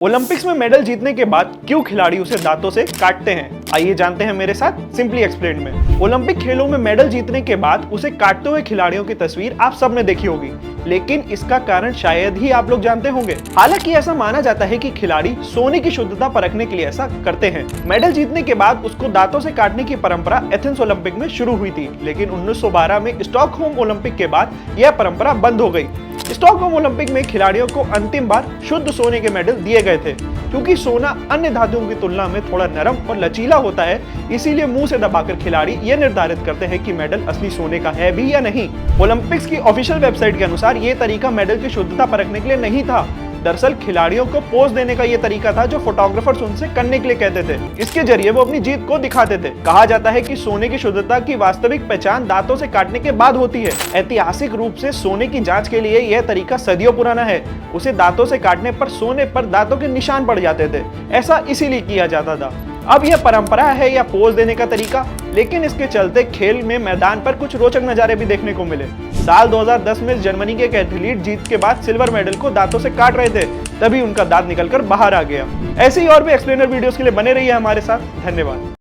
Olympics में medal जीतने के बाद क्यों खिलाड़ी उसे दांतों से काटते हैं, आइए जानते हैं मेरे साथ सिंपली एक्सप्लेन में। ओलंपिक खेलों में मेडल जीतने के बाद उसे काटते हुए खिलाड़ियों की तस्वीर आप सबने देखी होगी, लेकिन इसका कारण शायद ही आप लोग जानते होंगे। हालांकि ऐसा माना जाता है कि खिलाड़ी सोने की शुद्धता परखने के लिए ऐसा करते हैं। मेडल जीतने के बाद उसको दांतों से काटने की परंपरा एथेंस ओलंपिक में शुरू हुई थी, लेकिन 1912 में स्टॉकहोम ओलंपिक के बाद यह परंपरा बंद हो गई। स्टॉकहोम ओलंपिक में खिलाड़ियों को अंतिम बार शुद्ध सोने के मेडल दिए गए थे। क्योंकि सोना अन्य धातुओं की तुलना में थोड़ा नरम और लचीला होता है, इसीलिए मुंह से दबाकर खिलाड़ी ये निर्धारित करते हैं कि मेडल असली सोने का है भी या नहीं। ओलंपिक्स की ऑफिशियल वेबसाइट के अनुसार ये तरीका मेडल की शुद्धता परखने के लिए नहीं था। दरअसल खिलाड़ियों को पोज देने का ये तरीका था जो फोटोग्राफर्स उनसे करने के लिए कहते थे। इसके जरिए वो अपनी जीत को दिखाते थे। कहा जाता है कि सोने की शुद्धता की वास्तविक पहचान दांतों से काटने के बाद होती है। ऐतिहासिक रूप से सोने की जांच के लिए यह तरीका सदियों पुराना है। उसे दांतों से काटने पर सोने पर दांतों के निशान पड़ जाते थे। ऐसा इसीलिए किया जाता था। अब यह परंपरा है या पोज देने का तरीका, लेकिन इसके चलते खेल में मैदान पर कुछ रोचक नजारे भी देखने को मिले। साल 2010 में जर्मनी के एक एथलीट जीत के बाद सिल्वर मेडल को दांतों से काट रहे थे, तभी उनका दांत निकलकर बाहर आ गया। ऐसे ही और भी एक्सप्लेनर वीडियोस के लिए बने रहिए हमारे साथ। धन्यवाद।